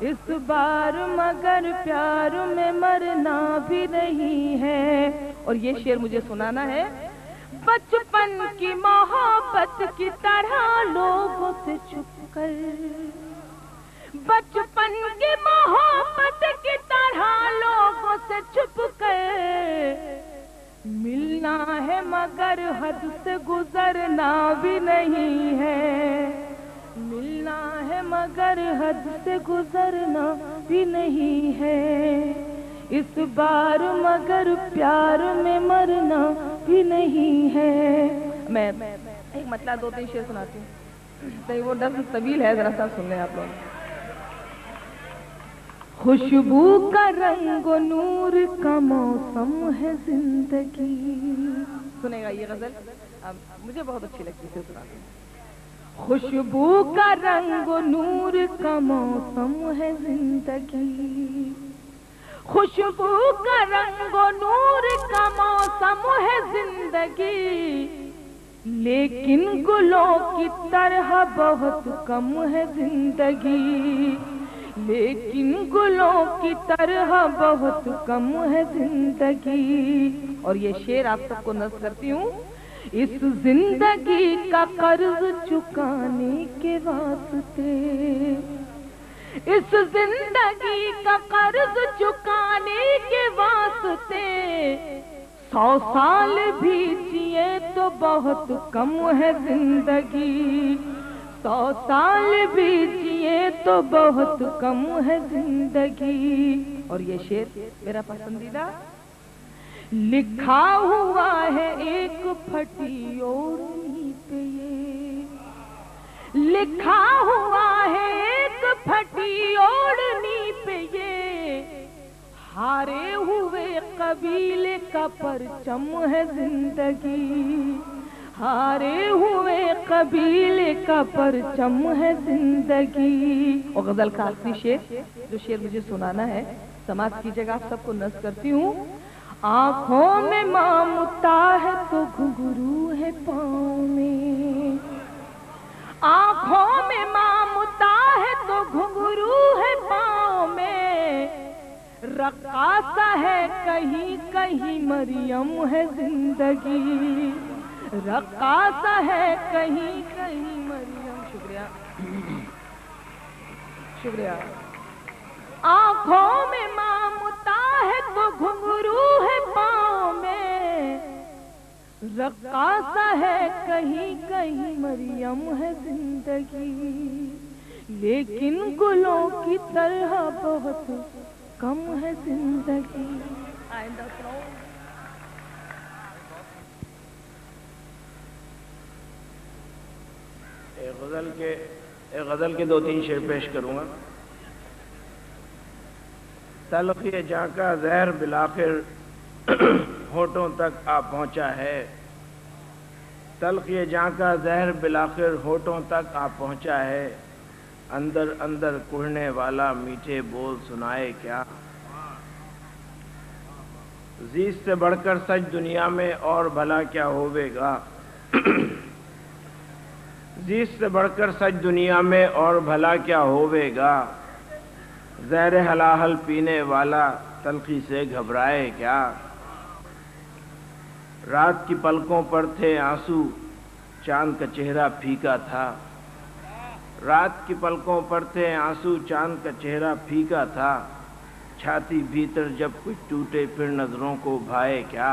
اس بار مگر پیار میں مرنا بھی نہیں ہے. اور یہ شعر مجھے سنانا ہے. بچپن کی محبت کی طرح لوگوں سے چھپ کر، بچپن کی محبت کی طرح لوگوں سے چھپ کر ملنا ہے مگر حد سے گزرنا بھی نہیں ہے. ملنا ہے مگر حد سے گزرنا بھی نہیں ہے. اس بار مگر پیار میں مرنا بھی نہیں ہے. میں ایک مطلع دو تین شعر سناتی ہوں. وہ نظم طویل ہے، ذرا سا سن لیں آپ لوگ. خوشبو کا رنگ و نور کا موسم ہے زندگی. سنے گا یہ غزل؟ مجھے بہت اچھی لگتی ہے، سناتی ہوں. خوشبو کا رنگ و نور کا موسم ہے زندگی. خوشبو کا رنگ و نور کا موسم ہے زندگی، لیکن گلوں کی طرح بہت کم ہے زندگی. لیکن گلوں کی طرح بہت کم ہے زندگی. اور یہ شعر آپ سب کو نظم کرتی ہوں. اس زندگی کا قرض چکانے کے واسطے، اس زندگی کا قرض چکانے کے واسطے 100 سال بھی جیے تو بہت کم ہے زندگی. 100 سال بھی جیے تو بہت کم ہے زندگی. اور یہ شعر میرا پسندیدہ. لکھا ہوا ہے ایک پھٹی اوڑھنی پہ، یہ لکھا ہوا ہے ایک پھٹی اوڑھنی پہ، یہ ہارے ہوئے قبیلے کا پرچم ہے زندگی. ہارے ہوئے قبیلے کا پرچم ہے زندگی. اور غزل کا آخری شعر، جو شعر مجھے سنانا ہے، سماعت کیجیے گا. آپ سب کو نظم کرتی ہوں. آنکھوں میں مامتا ہے تو گھنگرو ہے پاؤں میں، آنکھوں میں مامتا ہے تو گھنگرو ہے پاؤں میں. رقاصہ ہے کہیں کہیں مریم ہے زندگی. رقاصہ ہے کہیں کہیں مریم. شکریہ شکریہ. آنکھوں میں مامتا ہے تو گھنگرو ہے پاؤں میں، رقاصہ ہے کہیں کہیں مریم ہے زندگی. لیکن گلوں کی طرح بہت کم ہے زندگی. ایک غزل کے 2-3 شعر پیش کروں گا. تلخی جاں کا زہر بالآخر ہونٹوں تک آ پہنچا ہے. تلخی جاں کا زہر بالآخر ہونٹوں تک آ پہنچا ہے. اندر اندر کڑھنے والا میٹھے بول سنائے کیا. زیست سے بڑھ کر سچ دنیا میں اور بھلا کیا ہوے گا. زیست سے بڑھ کر سچ دنیا میں اور بھلا کیا ہوے گا. زہر حلاحل پینے والا تلخی سے گھبرائے کیا. رات کی پلکوں پر تھے آنسو چاند کا چہرہ پھیکا تھا. رات کی پلکوں پر تھے آنسو چاند کا چہرہ پھیکا تھا. چھاتی بھیتر جب کچھ ٹوٹے پھر نظروں کو بھائے کیا.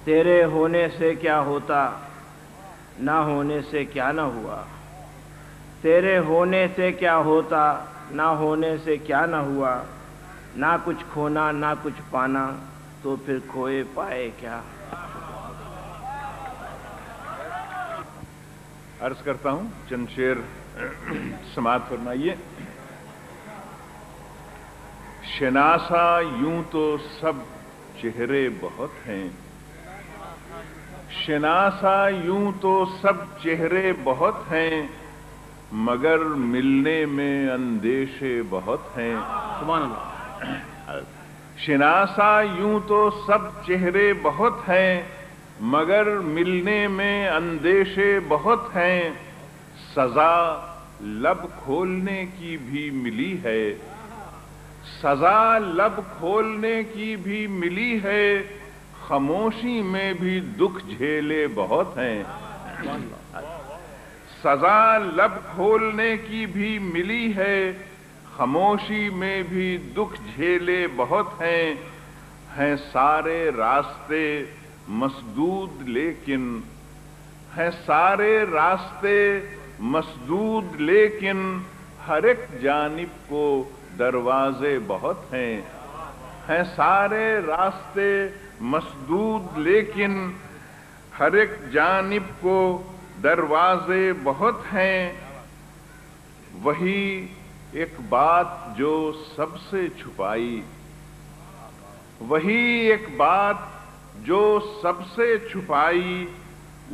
تیرے ہونے سے کیا ہوتا نہ ہونے سے کیا نہ ہوا. تیرے ہونے سے کیا ہوتا نہ ہونے سے کیا نہ ہوا. نہ کچھ کھونا نہ کچھ پانا تو پھر کھوئے پائے کیا. عرض کرتا ہوں چند شعر سماعت فرمائیے. شناسا یوں تو سب چہرے بہت ہیں. شناسا یوں تو سب چہرے بہت ہیں مگر ملنے میں اندیشے بہت ہیں. سبحان اللہ. شناسا یوں تو سب چہرے بہت ہیں مگر ملنے میں اندیشے بہت ہیں. سزا لب کھولنے کی بھی ملی ہے، سزا لب کھولنے کی بھی ملی ہے، خاموشی میں بھی دکھ جھیلے بہت ہیں۔ سزا لب کھولنے کی بھی ملی ہے، خاموشی میں بھی دکھ جھیلے بہت ہیں سارے راستے مسدود لیکن سارے راستے مسدود لیکن ہر ایک جانب کو دروازے بہت ہیں سارے راستے مسدود لیکن ہر ایک جانب کو دروازے بہت ہیں۔ وہی ایک بات جو سب سے چھپائی، وہی ایک بات جو سب سے چھپائی،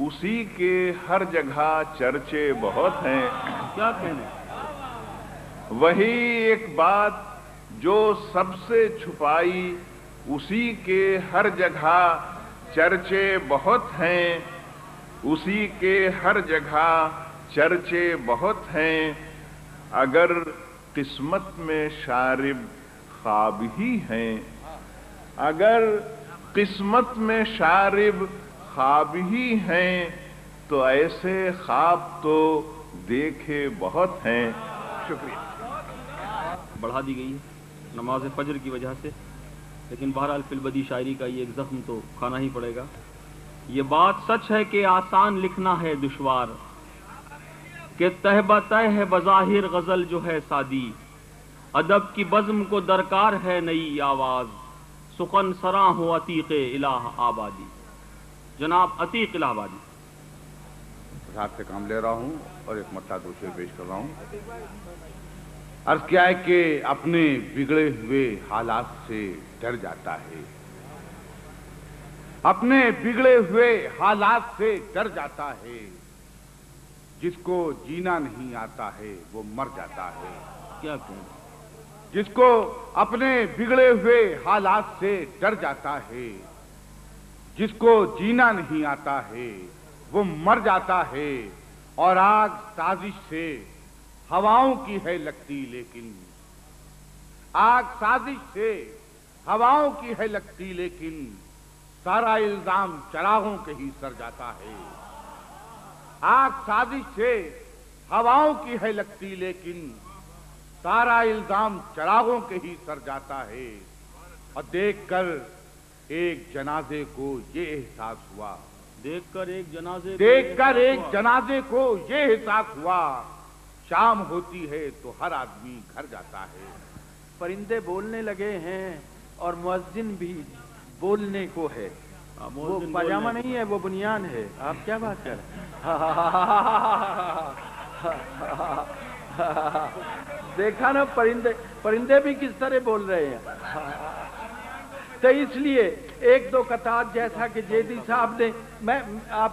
اسی کے ہر جگہ چرچے بہت ہیں۔ کیا کہنے؟ وہی ایک بات جو سب سے چھپائی، اسی کے ہر جگہ چرچے بہت ہیں، اسی کے ہر جگہ چرچے بہت ہیں۔ اگر قسمت میں شارب خواب ہی ہیں، اگر قسمت میں شارب خواب ہی ہیں، تو ایسے خواب تو دیکھے بہت ہیں۔ شکریہ۔ بڑھا دی گئی ہے نماز فجر کی وجہ سے، لیکن بہرحال فی البدی شاعری کا یہ ایک زخم تو کھانا ہی پڑے گا۔ یہ بات سچ ہے کہ آسان لکھنا ہے دشوار، کہ تہ بتہ ہے بظاہر غزل جو ہے سادی، ادب کی بزم کو درکار ہے نئی آواز، سخن سراں ہو عتیق الہ آبادی۔ جناب عتیق الہ آبادی۔ صاحب سے کام لے رہا ہوں اور ایک مطلع دو شعر پیش کر رہا ہوں۔ عرض کیا ہے کہ اپنے بگڑے ہوئے حالات سے ڈر جاتا ہے، اپنے بگڑے ہوئے حالات سے ڈر جاتا ہے، جس کو جینا نہیں آتا ہے وہ مر جاتا ہے۔ کیا کہوں؟ جس کو اپنے بگڑے ہوئے حالات سے ڈر جاتا ہے، جس کو جینا نہیں آتا ہے وہ مر جاتا ہے، اور آگ سازش سے ہواؤں کی ہے لگتی لیکن، آگ سازش سے ہواؤں کی ہے لگتی لیکن، سارا الزام چراغوں کے ہی سر جاتا ہے۔ آگ سازش سے ہواؤں کی ہے لگتی لیکن، سارا الزام چراغوں کے ہی سر جاتا ہے۔ اور دیکھ کر ایک جنازے کو یہ احساس ہوا، دیکھ کر ایک جنازے کو یہ احساس ہوا، شام ہوتی ہے تو ہر آدمی گھر جاتا ہے۔ پرندے بولنے لگے ہیں اور مؤذن بھی بولنے کو ہے۔ وہ پاجامہ نہیں ہے، وہ بنیان ہے۔ آپ کیا بات کر رہے ہیں؟ دیکھا نا پرندے بھی کس طرح بول رہے ہیں۔ تو اس لیے ایک دو قطعات جیسا کہ جیدی صاحب نے، میں آپ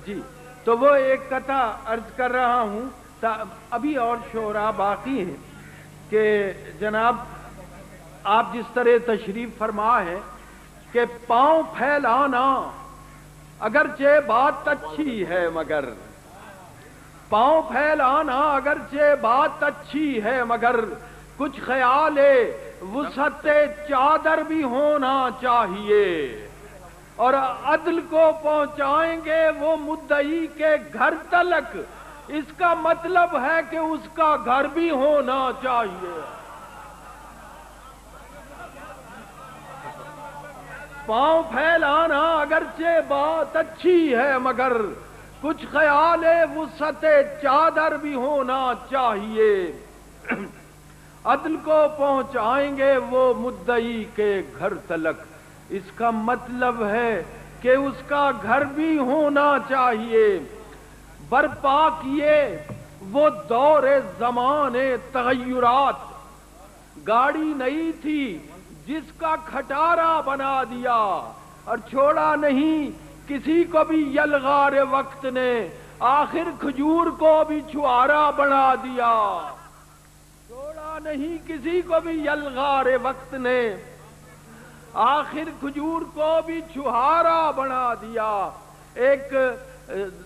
جی تو وہ ایک قطع عرض کر رہا ہوں، ابھی اور شعراء باقی ہیں کہ جناب آپ جس طرح تشریف فرما ہے کہ پاؤں پھیلانا اگرچہ بات اچھی ہے مگر، پاؤں پھیلانا اگرچہ بات اچھی ہے مگر، کچھ خیال وسعت چادر بھی ہونا چاہیے، اور عدل کو پہنچائیں گے وہ مدعی کے گھر تلک، اس کا مطلب ہے کہ اس کا گھر بھی ہونا چاہیے۔ پاؤں پھیلانا اگرچہ بات اچھی ہے مگر، کچھ خیال وسعت چادر بھی ہونا چاہیے، عدل کو پہنچائیں گے وہ مدعی کے گھر تلک، اس کا مطلب ہے کہ اس کا گھر بھی ہونا چاہیے۔ برپا کیے وہ دور زمانے تغیرات، گاڑی نئی تھی جس کا کھٹارا بنا دیا، اور چھوڑا نہیں کسی کو بھی یلغار وقت نے، آخر کھجور کو بھی چھوارا بنا دیا۔ چھوڑا نہیں کسی کو بھی یلغار وقت نے، آخر کھجور کو بھی چھوارا بنا دیا۔ ایک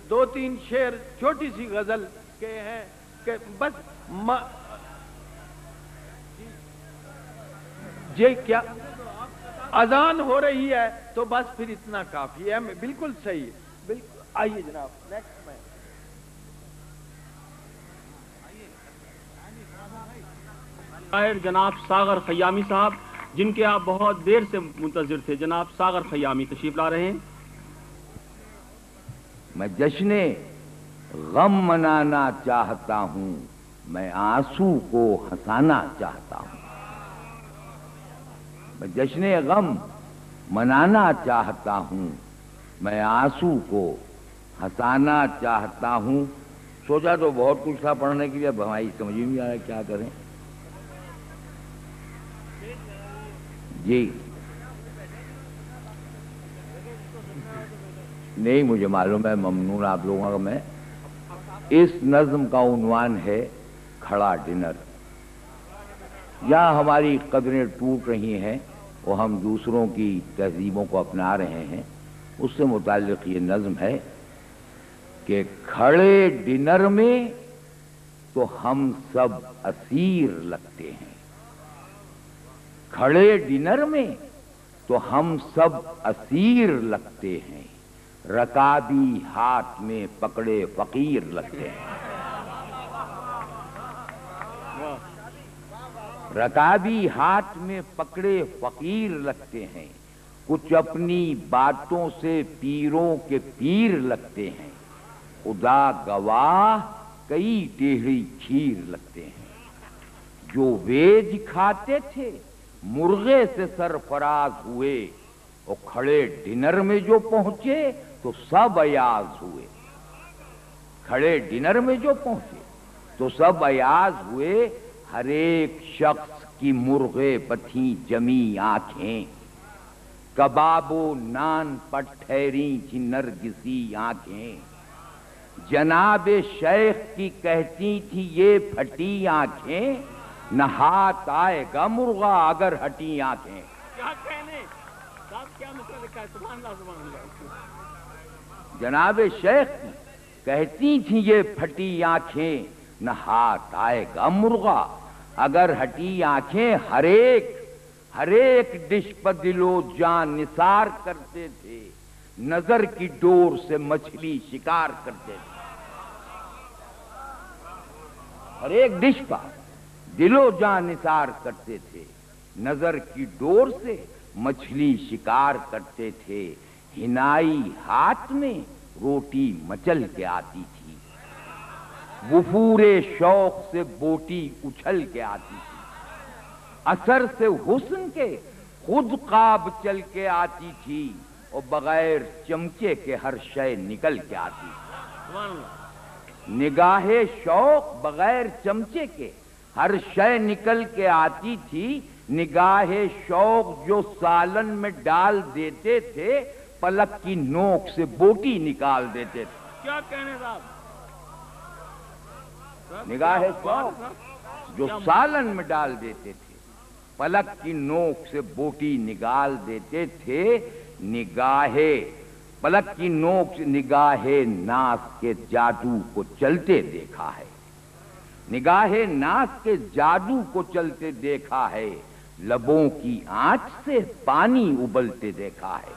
دو تین شعر چھوٹی سی غزل کے ہیں کہ بس یہ کیا اذان ہو رہی ہے تو بس پھر اتنا کافی ہے. بالکل صحیح. بالکل. آئیے جناب نیکسٹ میں. جناب ساغر خیامی صاحب، جن کے آپ بہت دیر سے منتظر تھے. جناب ساغر خیامی تشریف لا رہے ہیں. میں جشن غم منانا چاہتا ہوں، میں آنسو کو ہنسانا چاہتا ہوں. میں جشن غم منانا چاہتا ہوں، میں آنسو کو ہنسانا چاہتا ہوں. سوچا تو بہت کچھ تھا پڑھنے کے لیے، اب ہماری سمجھ میں نہیں آ رہا کیا کریں. جی نہیں مجھے معلوم ہے، ممنون آپ لوگوں کا. میں اس نظم کا عنوان ہے کھڑا ڈنر. یا ہماری قدریں ٹوٹ رہی ہیں اور ہم دوسروں کی تہذیبوں کو اپنا رہے ہیں، اس سے متعلق یہ نظم ہے کہ کھڑے ڈنر میں تو ہم سب اسیر لگتے ہیں. کھڑے ڈنر میں تو ہم سب اسیر لگتے ہیں، رکابی ہاتھ میں پکڑے فقیر لگتے ہیں. رکابی ہاتھ میں پکڑے فقیر لگتے ہیں، کچھ اپنی باتوں سے پیروں کے پیر لگتے ہیں. خدا گواہ کئی ٹیڑھی کھیر لگتے ہیں. جو ویج کھاتے تھے مرغے سے سرفراز ہوئے، اور کھڑے ڈنر میں جو پہنچے تو سب ایاز ہوئے. کھڑے ڈنر میں جو پہنچے تو سب ایاز ہوئے. ہر ایک شخص کی مرغے پتھی جمی آنکھیں، کباب و نان پر ٹھہری تھی نرگسی آنکھیں. جناب شیخ کی کہتی تھی یہ پھٹی آنکھیں، نہ ہاتھ آئے گا مرغا اگر ہٹی آنکھیں. جناب شیخ کی کہتی تھی یہ پھٹی آنکھیں، نہ ہاتھ آئے گا مرغا اگر ہٹی آنکھیں. ہر ایک ڈش پر دل و جان نثار کرتے تھے، نظر کی ڈور سے مچھلی شکار کرتے تھے. ہر ایک ڈش پر دل و جان نثار کرتے تھے، نظر کی ڈور سے مچھلی شکار کرتے تھے. ہنائی ہاتھ میں روٹی مچل کے آتی تھی، وفور شوق سے بوٹی اچھل کے آتی تھی. اثر سے حسن کے خود قاب چل کے آتی تھی، اور بغیر چمچے کے ہر شے نکل کے آتی تھی. نگاہ شوق بغیر چمچے کے ہر شے نکل کے آتی تھی. نگاہ شوق جو سالن میں ڈال دیتے تھے، پلک کی نوک سے بوٹی نکال دیتے تھے. کیا کہنے صاحب؟ نگاہ شوق جو سالن میں ڈال دیتے تھے، پلک کی نوک سے بوٹی نکال دیتے تھے. نگاہ پلک کی نوک سے نگاہ ناز کے جادو کو چلتے دیکھا ہے. نگاہ ناز کے جادو کو چلتے دیکھا ہے. لبوں کی آنچ سے پانی ابلتے دیکھا ہے.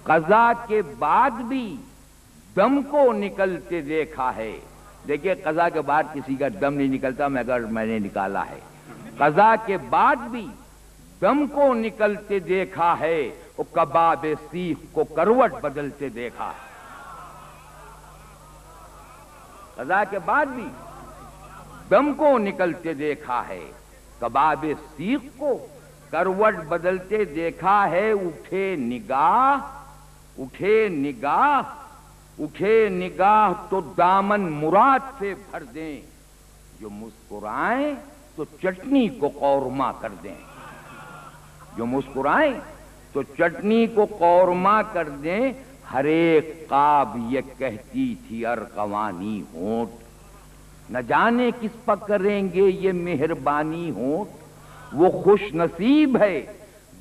قضا کے بعد بھی دم کو نکلتے دیکھا ہے. دیکھیے قضا کے بعد کسی کا دم نہیں نکلتا، مگر میں نے نکالا ہے. قضا کے بعد بھی دم کو نکلتے دیکھا ہے، اور کباب سیخ کو کروٹ بدلتے دیکھا ہے. قضا کے بعد بھی دم کو نکلتے دیکھا ہے، کباب سیخ کو کروٹ بدلتے دیکھا ہے. اٹھے نگاہ اٹھے نگاہ اٹھے نگاہ تو دامن مراد سے بھر دیں، جو مسکرائیں تو چٹنی کو قورمہ کر دیں. جو مسکرائیں تو چٹنی کو قورمہ کر دیں. ہر ایک قاب یہ کہتی تھی ارغوانی ہونٹ، نہ جانے کس پر کریں گے یہ مہربانی ہونٹ. وہ خوش نصیب ہے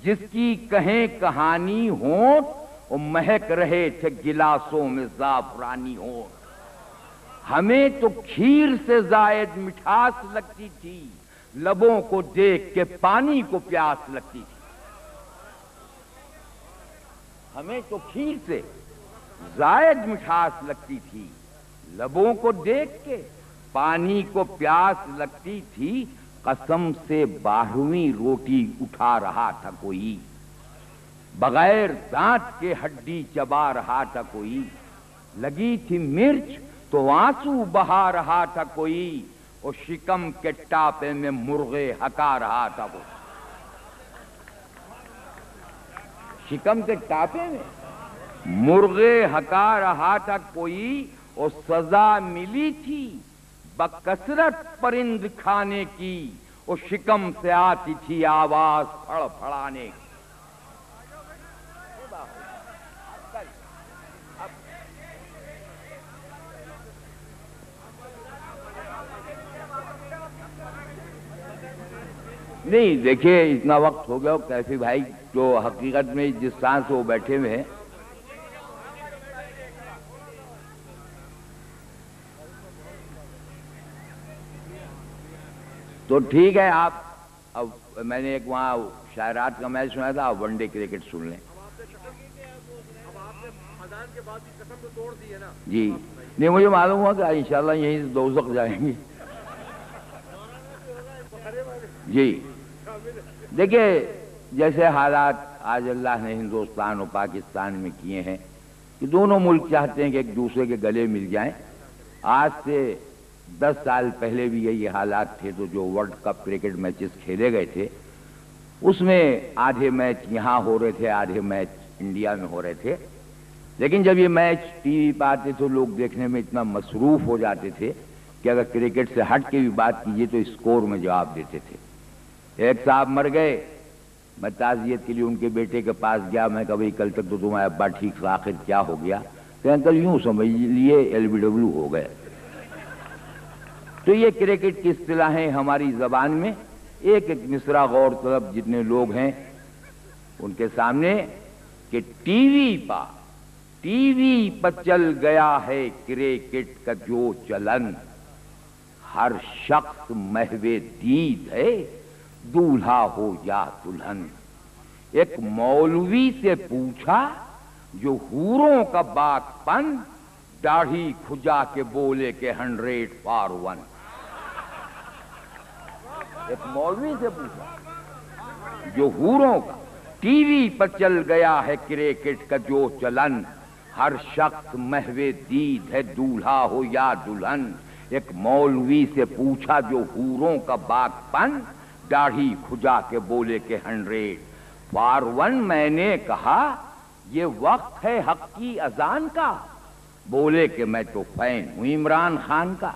جس کی کہیں کہانی ہونٹ، اور مہک رہے تھے گلاسوں میں زعفرانی ہونٹ. ہمیں تو کھیر سے زائد مٹھاس لگتی تھی، لبوں کو دیکھ کے پانی کو پیاس لگتی تھی۔ ہمیں تو کھیر سے زائد مٹھاس لگتی تھی، لبوں کو دیکھ کے پانی کو پیاس لگتی تھی۔ قسم سے 12ویں روٹی اٹھا رہا تھا کوئی، بغیر دانت کے ہڈی چبا رہا تھا کوئی، لگی تھی مرچ تو آنسو بہا رہا تھا کوئی، اور شکم کے ٹاپے میں مرغے ہکا رہا تھا وہ۔ شکم کے ٹاپے میں مرغے ہکا رہا تھا کوئی، اور سزا ملی تھی بکثرت پرند کھانے کی، اور شکم سے آتی تھی آواز پھڑ پھڑانے کی۔ نہیں دیکھیے، اتنا وقت ہو گیا، کیفی بھائی جو حقیقت میں جس طرح سے وہ بیٹھے ہوئے ہیں، تو ٹھیک ہے۔ آپ اب میں نے ایک وہاں شاعرات کا میچ سنا تھا، آپ ون ڈے کرکٹ سن لیں۔ جی نہیں، مجھے معلوم ہوا کہ انشاءاللہ یہیں سے دوزخ جائیں گے۔ جی دیکھیے، جیسے حالات آج اللہ نے ہندوستان اور پاکستان میں کیے ہیں کہ دونوں ملک چاہتے ہیں کہ ایک دوسرے کے گلے مل جائیں۔ آج سے 10 سال پہلے بھی یہی حالات تھے، تو جو ورلڈ کپ کرکٹ میچز کھیلے گئے تھے اس میں آدھے میچ یہاں ہو رہے تھے، آدھے میچ انڈیا میں ہو رہے تھے، لیکن جب یہ میچ ٹی وی پہ آتے تو لوگ دیکھنے میں اتنا مصروف ہو جاتے تھے کہ اگر کرکٹ سے ہٹ کے بھی بات کیجیے تو اسکور میں جواب دیتے تھے۔ ایک صاحب مر گئے، میں تعزیت کے لیے ان کے بیٹے کے پاس گیا، میں کہا بھائی کل تک تو تمہارا ابا ٹھیک تھا، آخر کیا ہو گیا؟ کہ انکل یوں سمجھ لیے LBW ہو گئے۔ تو یہ کرکٹ کی اصطلاحیں ہماری زبان میں ایک ایک مصرع غور طلب جتنے لوگ ہیں ان کے سامنے کہ ٹی وی پر چل گیا ہے کرکٹ کا جو چلن، ہر شخص محو دید ہے دولہا ہو یا دلہن۔ ایک مولوی سے پوچھا جو حوروں کا باغ پن، داڑھی کھجا کے بولے کہ 100 for 1۔ ایک مولوی سے پوچھا جو حوروں کا، ٹی وی پر چل گیا ہے کرکٹ کا جو چلن، ہر شخص محو دید ہے دولہا ہو یا دلہن۔ ایک مولوی سے پوچھا جو حوروں کا باغ پن، داڑھی کھجا کے بولے کہ 100 for 1۔ میں نے کہا یہ وقت ہے حق کی اذان کا، بولے کہ میں تو فین ہوں عمران خان کا۔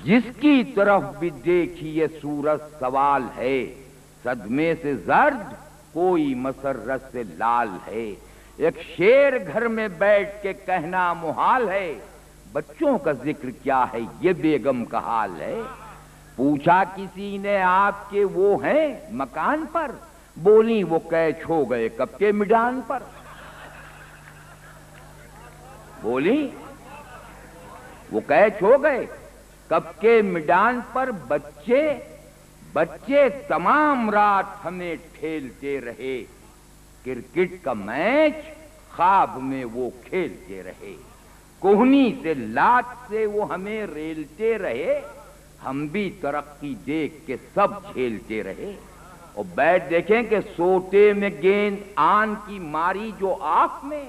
جس کی طرف بھی دیکھیے صورت سوال ہے، صدمے سے زرد کوئی مسرت سے لال ہے۔ ایک شیر گھر میں بیٹھ کے کہنا محال ہے، بچوں کا ذکر کیا ہے یہ بیگم کا حال ہے۔ پوچھا کسی نے آپ کے وہ ہیں مکان پر، بولی وہ کیچ ہو گئے کب کے میدان پر۔ بولی وہ کیچ ہو گئے کب کے میدان پر۔ بچے تمام رات ہمیں ٹھیلتے رہے، کرکٹ کا میچ خواب میں وہ کھیلتے رہے۔ کوہنی سے لات سے وہ ہمیں ریلتے رہے، ہم بھی ترقی دیکھ کے سب کھیلتے رہے۔ اور بیٹ دیکھیں کہ سوٹے میں گیند آن کی ماری جو آنکھ میں،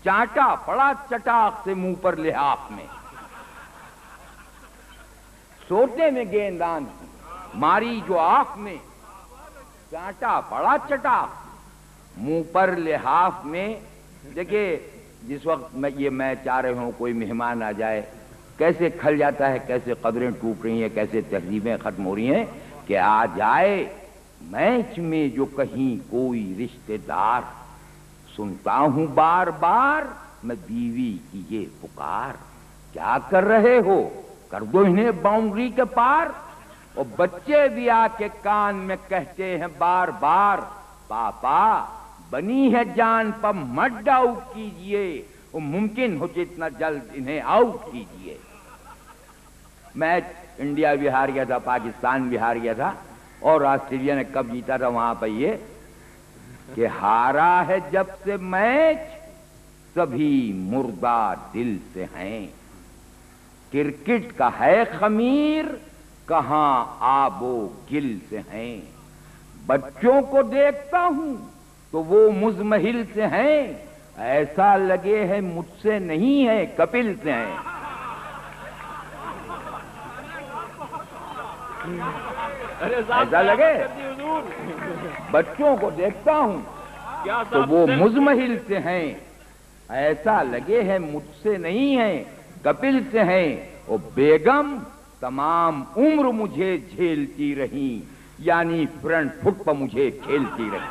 چانٹا پڑا چٹاک سے منہ پر لحاف میں۔ سوٹے میں گیند آن کی ماری جو آنکھ میں، چانٹا پڑا چٹاک منہ پر لحاف میں۔ دیکھیں جس وقت یہ میچ آ رہے ہوں، کوئی مہمان آ جائے، کیسے کھل جاتا ہے، کیسے قدریں ٹوٹ رہی ہیں، کیسے تہذیبیں ختم ہو رہی ہیں کہ آ جائے میچ میں جو کہیں کوئی رشتہ دار، سنتا ہوں بار بار میں بیوی کی یہ پکار، کیا کر رہے ہو کر دو انہیں باؤنڈری کے پار۔ اور بچے بھی آ کے کان میں کہتے ہیں بار بار، پاپا بنی ہے جان پر مت ڈاؤٹ کیجئے، وہ ممکن ہو جتنا جلد انہیں آؤٹ کیجیے۔ میچ انڈیا بھی ہار گیا تھا، پاکستان بھی ہار گیا تھا، اور آسٹریلیا نے کب جیتا تھا وہاں پہ یہ کہ ہارا ہے جب سے میچ سبھی مردہ دل سے ہیں، کرکٹ کا ہے خمیر کہاں آب و گل سے ہیں، بچوں کو دیکھتا ہوں تو وہ مزمحل سے ہیں، ایسا لگے ہے مجھ سے نہیں ہے کپل سے ہیں۔ ایسا لگے بچوں کو دیکھتا ہوں تو وہ مزمحل سے ہیں، ایسا لگے ہے مجھ سے نہیں ہے کپل سے ہیں، وہ بیگم تمام عمر مجھے جھیلتی رہی، یعنی فرنٹ فٹ پر مجھے کھیلتی رہی۔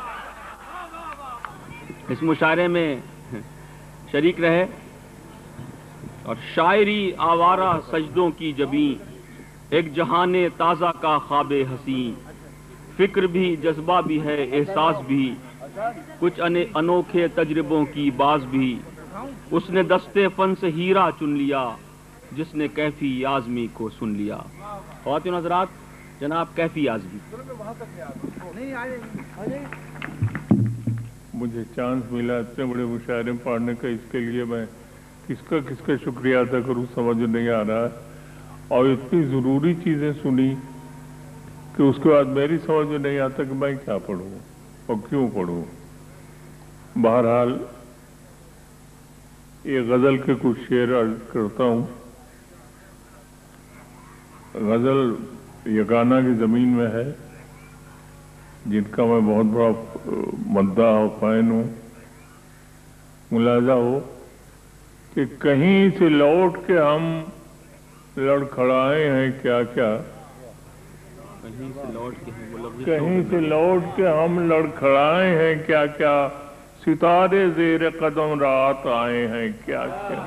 اس مشاعرے میں شریک رہے اور شاعری آوارہ سجدوں کی جبیں، ایک جہان تازہ کا خواب حسین، فکر بھی جذبہ بھی ہے احساس بھی، کچھ انوکھے تجربوں کی باز بھی، اس نے دستے فن سے ہیرا چن لیا جس نے کیفی آزمی کو سن لیا۔ خواتین حضرات، جناب کیفی آزمی۔ مجھے چانس ملا اتنے بڑے مشاعرے پڑھنے کا، اس کے لیے میں کس کا شکریہ ادا کروں سمجھ نہیں آ رہا ہے، اور اتنی ضروری چیزیں سنی کہ اس کے بعد میری سمجھ میں نہیں آتا کہ میں کیا پڑھوں اور کیوں پڑھوں۔ بہرحال یہ غزل کے کچھ شعر عرض کرتا ہوں۔ غزل یگانہ کی زمین میں ہے، جن کا میں بہت بڑا مداح و فین ہوں۔ ملاحظہ ہو کہ کہیں سے لوٹ کے ہم لڑکھڑائے ہیں کیا کیا، کہیں سے لوٹ کے ہم لڑکھڑائے ہیں کیا کیا، ستارے زیر قدم رات آئے ہیں کیا کیا،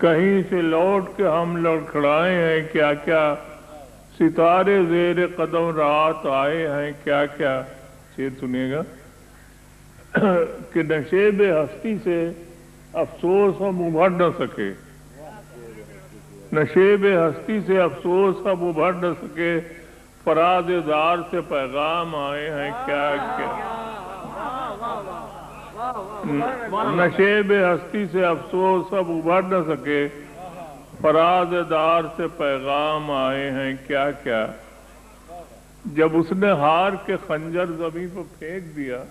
کہیں سے لوٹ کے ہم لڑکھڑائے ہیں کیا کیا، ستارے زیر قدم رات آئے ہیں کیا کیا۔ شعر سنیے گا کہ نشیب ہستی سے افسوس ہم ابھر نہ سکے، نشیب ہستی سے افسوس ہم ابھر نہ سکے، فراز دار سے پیغام آئے ہیں کیا کیا، نشیب ہستی سے افسوس ہم ابھر نہ سکے، فراز دار سے پیغام آئے ہیں کیا کیا۔ جب اس نے ہار کے خنجر زمین پر پھینک دیا،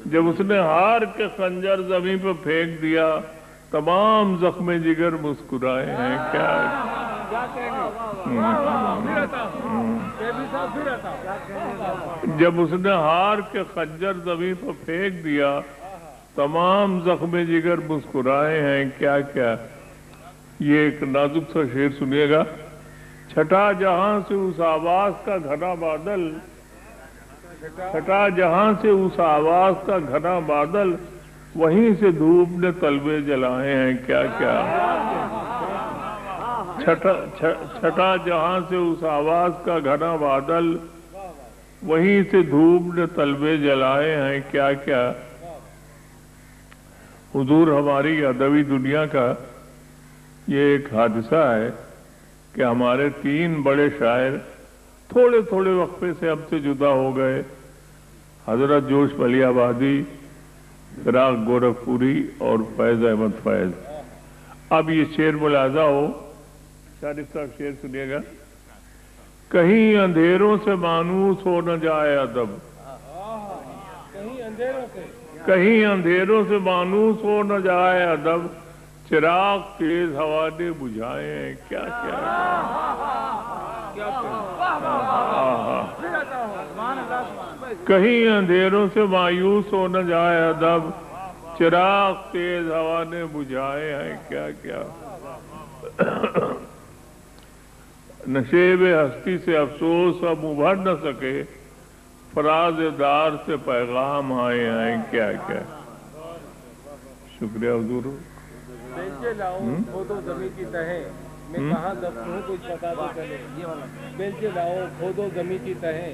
جب اس نے ہار کے خنجر زمین پر پھینک دیا، تمام زخم جگر مسکرائے ہیں کیا۔ جب اس نے ہار کے خنجر زمین پر پھینک دیا، تمام زخم جگر مسکرائے ہیں کیا کیا۔ یہ ایک نازک سا شعر سنیے گا۔ چھٹا جہاں سے اس آواز کا گھنا بادل، چھٹا جہاں سے اس آواز کا گھنا بادل، وہیں سے دھوپ نے طلبے جلائے ہیں کیا کیا۔ چھٹا جہاں سے اس آواز کا گھنا بادل، وہیں سے دھوپ نے طلبے جلائے ہیں کیا کیا۔ حضور ہماری ادبی دنیا کا یہ ایک حادثہ ہے کہ ہمارے 3 بڑے شاعر تھوڑے تھوڑے وقفے سے ہم سے جدا ہو گئے، حضرت جوش ولی آبادی، فراق گورکھپوری اور فیض احمد فیض۔ اب یہ شعر ملاحظہ ہو، شارف صاحب شعر سنیے گا۔ کہیں اندھیروں سے مانوس ہو نہ جائے ادب، کہیں اندھیروں سے مانوس ہو نہ جائے ادب، چراغ تیز ہوا نے بجھائے ہیں کیا کیا۔ کہیں اندھیروں سے مایوس ہو نہ جائے ادب، چراغ تیز ہوا نے بجھائے ہیں کیا کیا۔ نشیب ہستی سے افسوس ہم ابھر نہ سکے، فراز دار سے پیغام آئے ہیں کیا کیا۔ شکریہ حضور۔ بیلچے لاؤ کھودو زمین کی تہیں، میں کہاں دفن ہوں کچھ پتا تو چلے۔ بیلچے لاؤ کھودو زمین کی تہیں،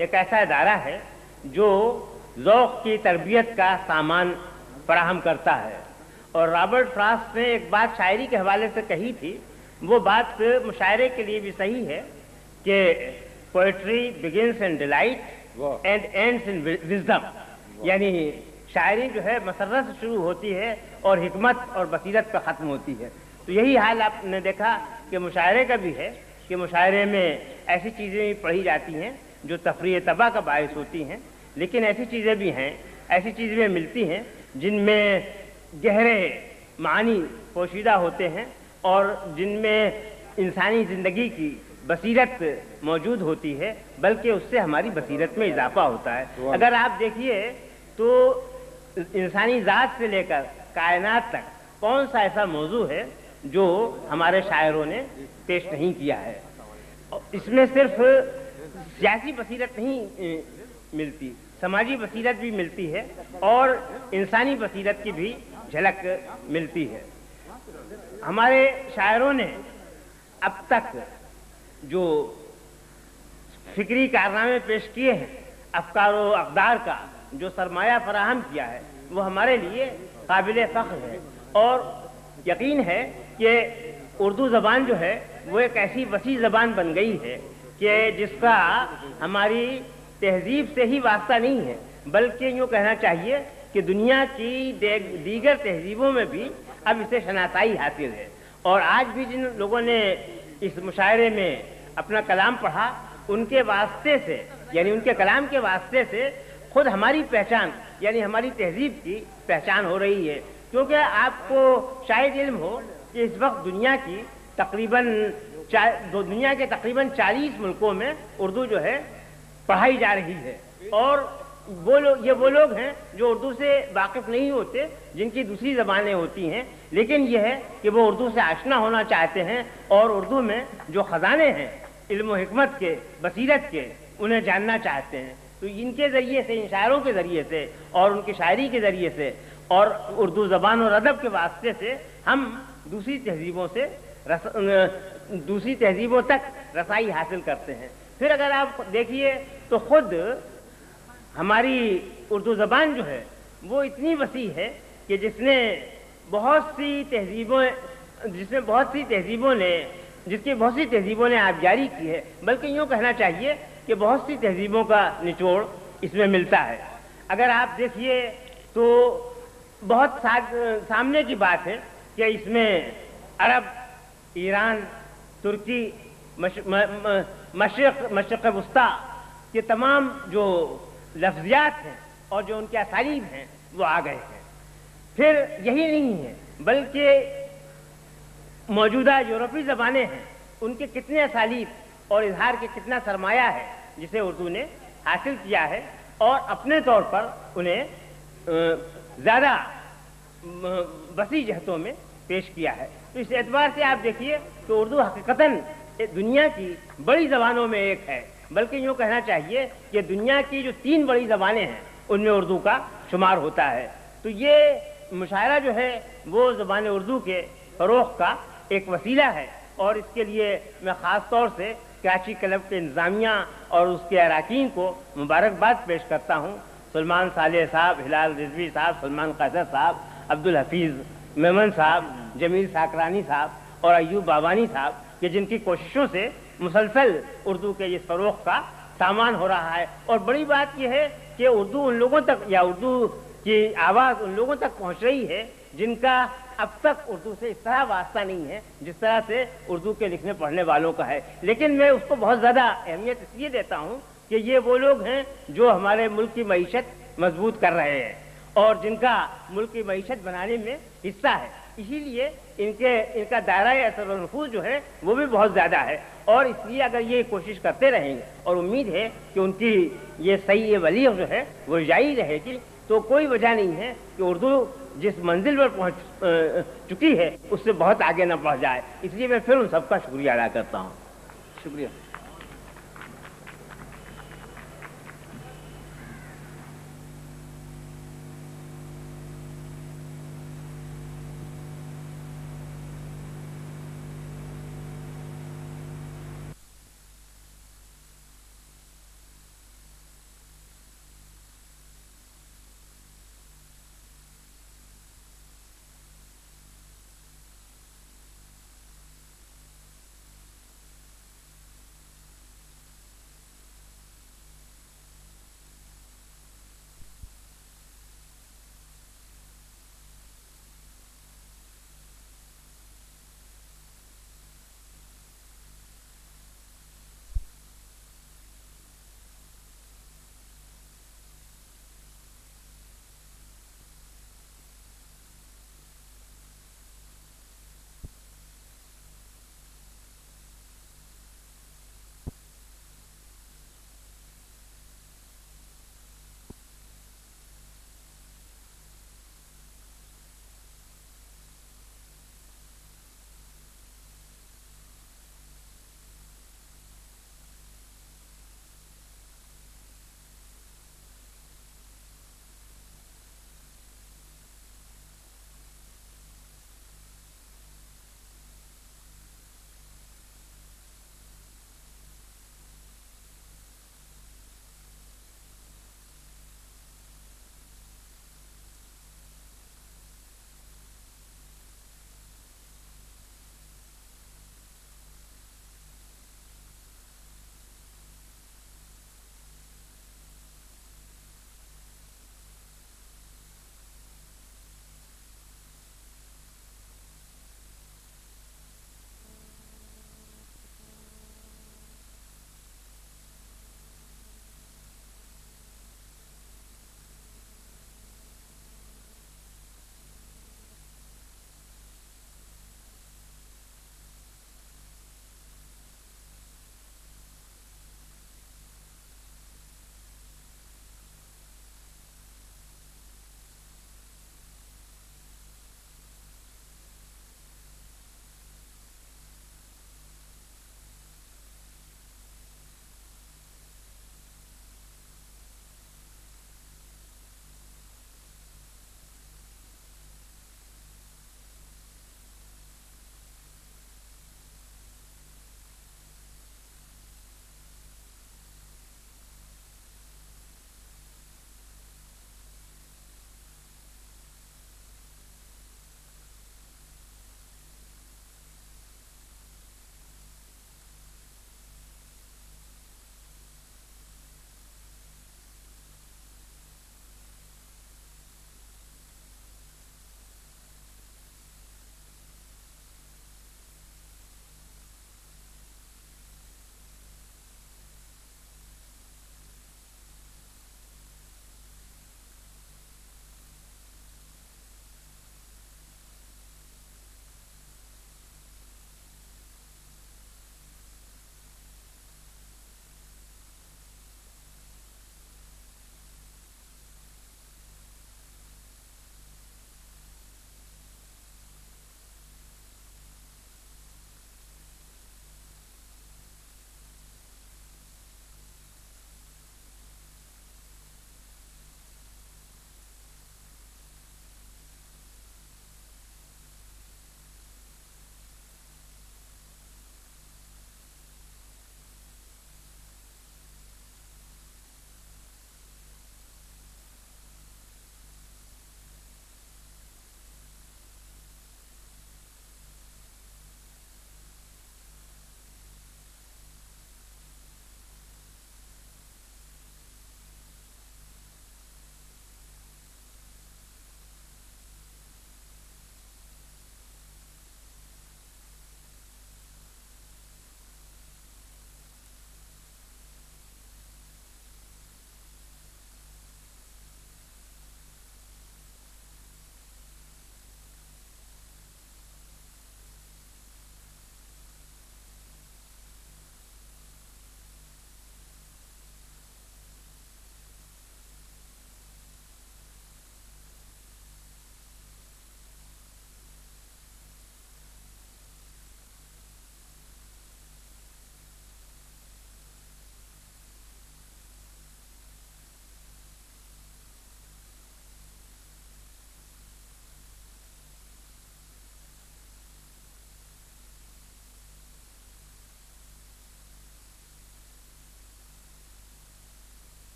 ایک ایسا ادارہ ہے جو ذوق کی تربیت کا سامان فراہم کرتا ہے. اور رابرٹ فراسٹ نے ایک بات شاعری کے حوالے سے کہی تھی, وہ بات مشاعرے کے لیے بھی صحیح ہے کہ poetry begins in delight and ends in wisdom, یعنی شاعری جو ہے مسرت سے شروع ہوتی ہے اور حکمت اور بصیرت پہ ختم ہوتی ہے. تو یہی حال آپ نے دیکھا کہ مشاعرے کا بھی ہے کہ مشاعرے میں ایسی چیزیں بھی پڑھی جاتی ہیں جو تفریح طبع کا باعث ہوتی ہیں, لیکن ایسی چیزیں بھی ہیں, ایسی چیزیں ملتی ہیں جن میں گہرے معانی پوشیدہ ہوتے ہیں اور جن میں انسانی زندگی کی بصیرت موجود ہوتی ہے, بلکہ اس سے ہماری بصیرت میں اضافہ ہوتا ہے. اگر آپ دیکھیے تو انسانی ذات سے لے کر کائنات تک کون سا ایسا موضوع ہے جو ہمارے شاعروں نے پیش نہیں کیا ہے. اس میں صرف سیاسی بصیرت نہیں ملتی, سماجی بصیرت بھی ملتی ہے اور انسانی بصیرت کی بھی جھلک ملتی ہے. ہمارے شاعروں نے اب تک جو فکری کارنامے پیش کیے ہیں, افکار و اقدار کا جو سرمایہ فراہم کیا ہے, وہ ہمارے لیے قابل فخر ہے. اور یقین ہے کہ اردو زبان جو ہے وہ ایک ایسی وسیع زبان بن گئی ہے کہ جس کا ہماری تہذیب سے ہی واسطہ نہیں ہے, بلکہ یوں کہنا چاہیے کہ دنیا کی دیگر تہذیبوں میں بھی اب اسے شناسائی حاصل ہے. اور آج بھی جن لوگوں نے اس مشاعرے میں اپنا کلام پڑھا, ان کے واسطے سے, یعنی ان کے کلام کے واسطے سے خود ہماری پہچان یعنی ہماری تہذیب کی پہچان ہو رہی ہے. کیونکہ آپ کو شاید علم ہو کہ اس وقت دنیا کے تقریباً 40 ملکوں میں اردو جو ہے پڑھائی جا رہی ہے, اور وہ لوگ ہیں جو اردو سے واقف نہیں ہوتے, جن کی دوسری زبانیں ہوتی ہیں, لیکن یہ ہے کہ وہ اردو سے آشنا ہونا چاہتے ہیں اور اردو میں جو خزانے ہیں علم و حکمت کے, بصیرت کے, انہیں جاننا چاہتے ہیں. تو ان کے ذریعے سے, ان شاعروں کے ذریعے سے اور ان کی شاعری کے ذریعے سے اور اردو زبان اور ادب کے واسطے سے ہم دوسری تہذیبوں تک رسائی حاصل کرتے ہیں. پھر اگر آپ دیکھیے تو خود ہماری اردو زبان جو ہے وہ اتنی وسیع ہے کہ جس کی بہت سی تہذیبوں نے آبیاری کی ہے, بلکہ یوں کہنا چاہیے کہ بہت سی تہذیبوں کا نچوڑ اس میں ملتا ہے. اگر آپ دیکھیے تو بہت سامنے کی بات ہے کہ اس میں عرب, ایران, ترکی, مشرق وسطی کے تمام جو لفظیات ہیں اور جو ان کے اسالیب ہیں وہ آ گئے ہیں. پھر یہی نہیں ہے بلکہ موجودہ یورپی زبانیں ہیں, ان کے کتنے اسالیب اور اظہار کے کتنا سرمایہ ہے جسے اردو نے حاصل کیا ہے اور اپنے طور پر انہیں زیادہ وسیع جہتوں میں پیش کیا ہے. تو اس اعتبار سے آپ دیکھیے کہ اردو حقیقتاً دنیا کی بڑی زبانوں میں ایک ہے, بلکہ یوں کہنا چاہیے کہ دنیا کی جو 3 بڑی زبانیں ہیں ان میں اردو کا شمار ہوتا ہے. تو یہ مشاعرہ جو ہے وہ زبان اردو کے فروغ کا ایک وسیلہ ہے, اور اس کے لیے میں خاص طور سے کراچی کلب کے انتظامیہ اور اس کے اراکین کو مبارکباد پیش کرتا ہوں. سلمان صالح صاحب, ہلال رضوی صاحب, سلمان قیصر صاحب, عبدالحفیظ میمن صاحب, جمیل ساکرانی صاحب اور ایوب بابانی صاحب, کہ جن کی کوششوں سے مسلسل اردو کے اس فروغ کا سامان ہو رہا ہے. اور بڑی بات یہ ہے کہ اردو ان لوگوں تک, یا اردو کی آواز ان لوگوں تک پہنچ رہی ہے جن کا اب تک اردو سے اس طرح واسطہ نہیں ہے جس طرح سے اردو کے لکھنے پڑھنے والوں کا ہے. لیکن میں اس کو بہت زیادہ اہمیت اس لیے دیتا ہوں کہ یہ وہ لوگ ہیں جو ہمارے ملک کی معیشت مضبوط کر رہے ہیں اور جن کا ملک کی معیشت بنانے میں حصہ ہے. اسی لیے ان کا دائرہ اثر و نفوذ جو ہے وہ بھی بہت زیادہ ہے, اور اس لیے اگر یہ کوشش کرتے رہیں گے اور امید ہے کہ ان کی یہ صحیح بلیغ جو ہے وہ جاری رہے گی, تو کوئی وجہ نہیں ہے کہ اردو جس منزل پر پہنچ چکی ہے اس سے بہت آگے نہ پہنچ جائے. اس لیے میں پھر ان سب کا شکریہ ادا کرتا ہوں. شکریہ.